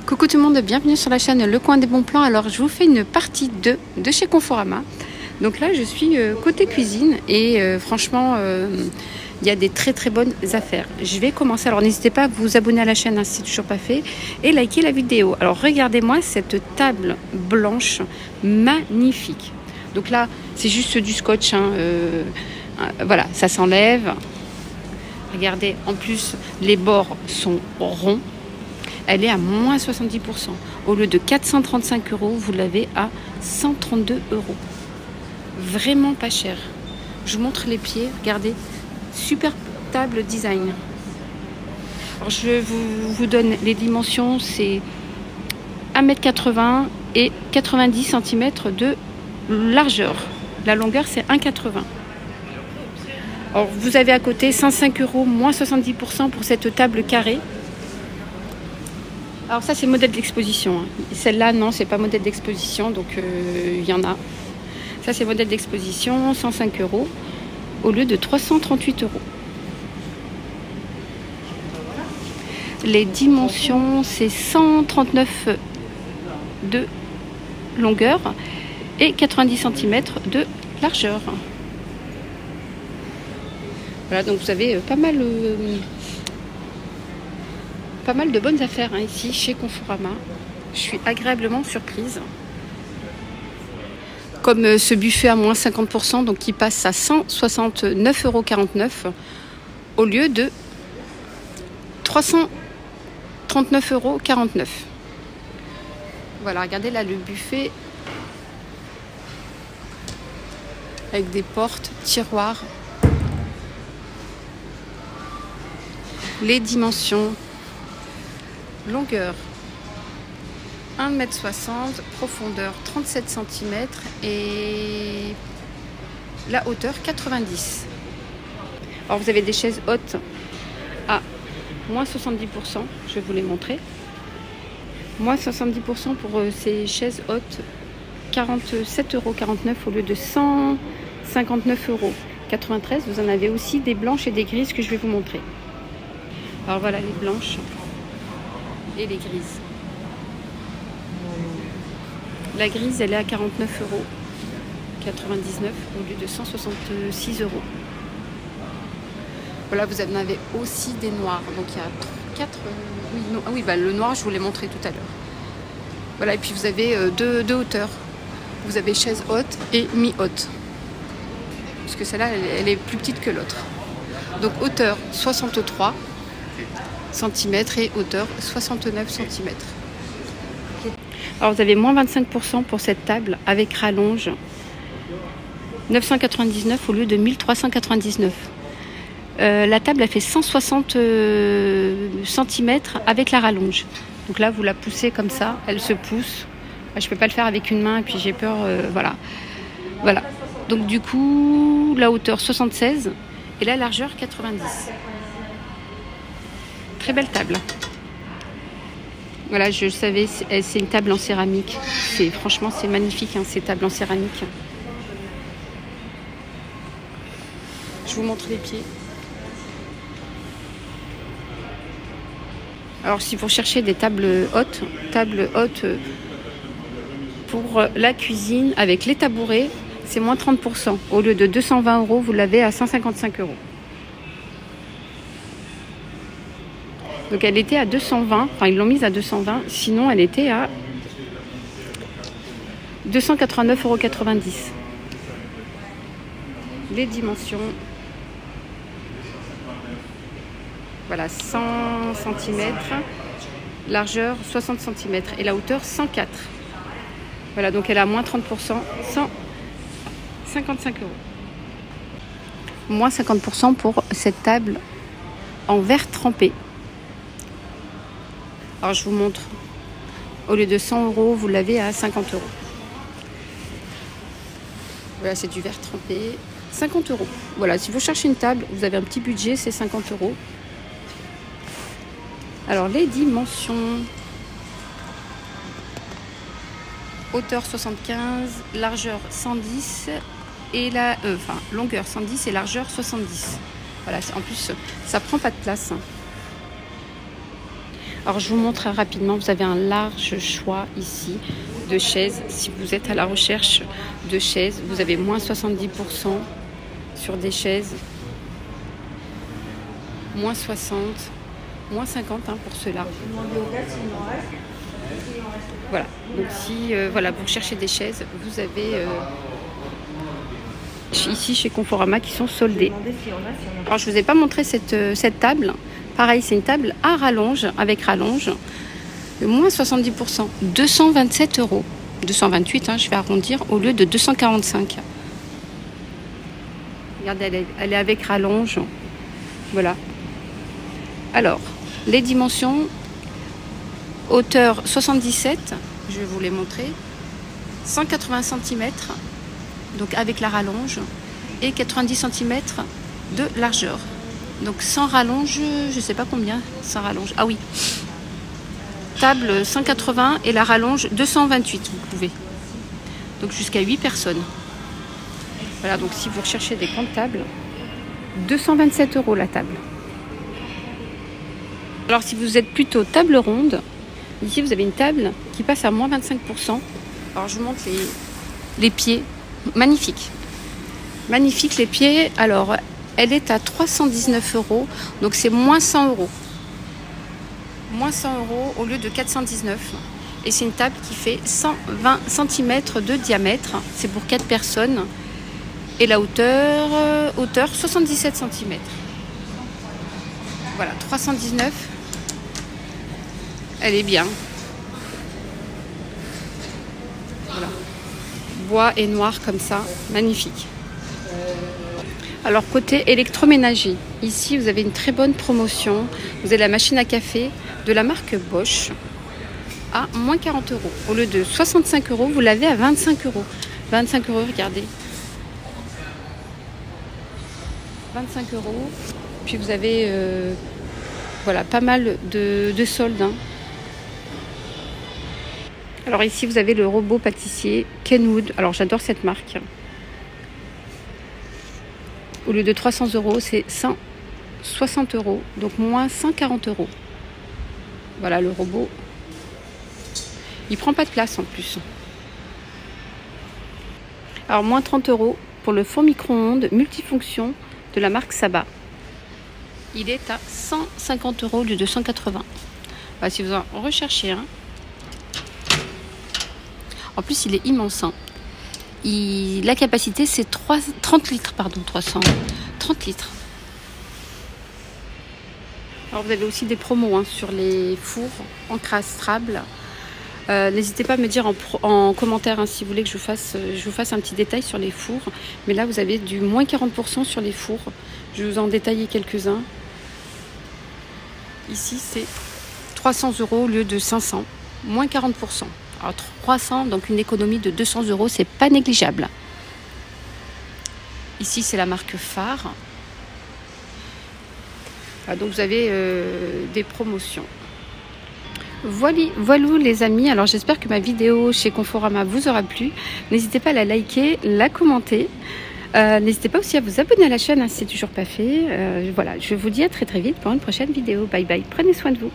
Coucou tout le monde, bienvenue sur la chaîne Le Coin des Bons Plans. Alors je vous fais une partie 2 de chez Conforama. Donc là je suis côté cuisine et franchement il y a des très bonnes affaires. Je vais commencer, alors n'hésitez pas à vous abonner à la chaîne si c'est toujours pas fait et liker la vidéo. Alors regardez-moi cette table blanche magnifique. Donc là c'est juste du scotch, voilà, ça s'enlève. Regardez, en plus les bords sont ronds. Elle est à moins 70%. Au lieu de 435 €, vous l'avez à 132 €. Vraiment pas cher. Je vous montre les pieds. Regardez. Super table design. Alors je vous donne les dimensions. C'est 1,80 m et 90 cm de largeur. La longueur, c'est 1,80 m. Alors vous avez à côté 105 €, moins 70% pour cette table carrée. Alors ça c'est modèle d'exposition. Celle-là non, c'est pas modèle d'exposition, donc il y en a. Ça c'est modèle d'exposition, 105 € au lieu de 338 €. Les dimensions, c'est 139 de longueur et 90 cm de largeur. Voilà, donc vous avez pas mal de bonnes affaires ici chez Conforama. Je suis agréablement surprise. Comme ce buffet à moins 50%, donc qui passe à 169,49 € au lieu de 339,49 €. Voilà, regardez là le buffet avec des portes, tiroirs. Les dimensions. Longueur 1,60 m, profondeur 37 cm et la hauteur 90. Alors vous avez des chaises hautes à moins 70%, je vais vous les montrer. Moins 70% pour ces chaises hautes, 47,49 € au lieu de 159,93 €. Vous en avez aussi des blanches et des grises que je vais vous montrer. Alors voilà les blanches et les grises. La grise, elle est à 49,99 € au lieu de 166 €. Voilà, vous en avez aussi des noirs. Donc il y a 4. Oui, le noir, je vous l'ai montré tout à l'heure. Voilà, et puis vous avez deux hauteurs. Vous avez chaise haute et mi-haute. Parce que celle-là, elle est plus petite que l'autre. Donc hauteur 63 cm et hauteur 69 cm. Alors vous avez moins 25% pour cette table avec rallonge, 999 € au lieu de 1399 €. La table a fait 160 cm avec la rallonge. Donc là vous la poussez comme ça, elle se pousse. Je peux pas le faire avec une main et puis j'ai peur, voilà. Donc du coup la hauteur 76 et la largeur 90. Très belle table. Voilà, je savais, c'est une table en céramique. Franchement, c'est magnifique, ces tables en céramique. Je vous montre les pieds. Alors, si vous cherchez des tables hautes pour la cuisine avec les tabourets, c'est moins 30%. Au lieu de 220 €, vous l'avez à 155 €. Donc elle était à 220, enfin ils l'ont mise à 220, sinon elle était à 289,90 €. Les dimensions, voilà, 100 cm, largeur 60 cm et la hauteur 104. Voilà, donc elle a moins 30%, 155 €. Moins 50% pour cette table en verre trempé. Alors je vous montre, au lieu de 100 €, vous l'avez à 50 €. Voilà, c'est du verre trempé, 50 €. Voilà, si vous cherchez une table, vous avez un petit budget, c'est 50 €. Alors les dimensions, hauteur 75, largeur 110 et longueur 110 et largeur 70. Voilà, en plus ça prend pas de place. Alors je vous montre rapidement, vous avez un large choix ici de chaises. Si vous êtes à la recherche de chaises, vous avez moins 70% sur des chaises, moins 60, moins 50 pour ceux-là. Voilà, donc si voilà, vous cherchez des chaises, vous avez ici chez Conforama qui sont soldées. Alors je ne vous ai pas montré cette table. Pareil, c'est une table à rallonge, avec rallonge, de moins 70%, 227 €. 228, je vais arrondir, au lieu de 245. Regardez, elle est avec rallonge. Voilà. Alors, les dimensions, hauteur 77, je vais vous les montrer, 180 cm, donc avec la rallonge, et 90 cm de largeur. Donc sans rallonge, je ne sais pas combien, sans rallonge. Ah oui, table 180 et la rallonge 228, vous pouvez. Donc jusqu'à 8 personnes. Voilà, donc si vous recherchez des grandes tables, 227 € la table. Alors si vous êtes plutôt table ronde, ici vous avez une table qui passe à moins 25%. Alors je vous montre les pieds, magnifiques. Magnifiques les pieds, alors elle est à 319 €, donc c'est moins 100 €. Moins 100 € au lieu de 419. Et c'est une table qui fait 120 cm de diamètre. C'est pour 4 personnes. Et la hauteur 77 cm. Voilà, 319. Elle est bien. Voilà. Bois et noir comme ça, magnifique. Alors côté électroménager, ici vous avez une très bonne promotion. Vous avez la machine à café de la marque Bosch à moins 40 €. Au lieu de 65 €, vous l'avez à 25 €. 25 €, regardez. 25 €. Puis vous avez voilà, pas mal de soldes. Alors ici vous avez le robot pâtissier Kenwood. Alors j'adore cette marque. Au lieu de 300 €, c'est 160 €, donc moins 140 €. Voilà le robot. Il prend pas de place en plus. Alors moins 30 € pour le four micro-ondes multifonction de la marque Saba. Il est à 150 € au lieu de 180. Voilà, si vous en recherchez un. En plus il est immense. La capacité c'est 30 litres, pardon, 30 litres. Alors vous avez aussi des promos sur les fours encastrables. N'hésitez pas à me dire en commentaire si vous voulez que je vous fasse un petit détail sur les fours. Mais là vous avez du moins 40% sur les fours. Je vais vous en détailler quelques-uns. Ici c'est 300 € au lieu de 500, moins 40%. Alors 300, donc une économie de 200 €, c'est pas négligeable. Ici c'est la marque Phare. Ah, donc vous avez des promotions. Voilà les amis, alors j'espère que ma vidéo chez Conforama vous aura plu. N'hésitez pas à la liker, la commenter. N'hésitez pas aussi à vous abonner à la chaîne si c'est toujours pas fait. Voilà, je vous dis à très vite pour une prochaine vidéo. Bye bye, prenez soin de vous.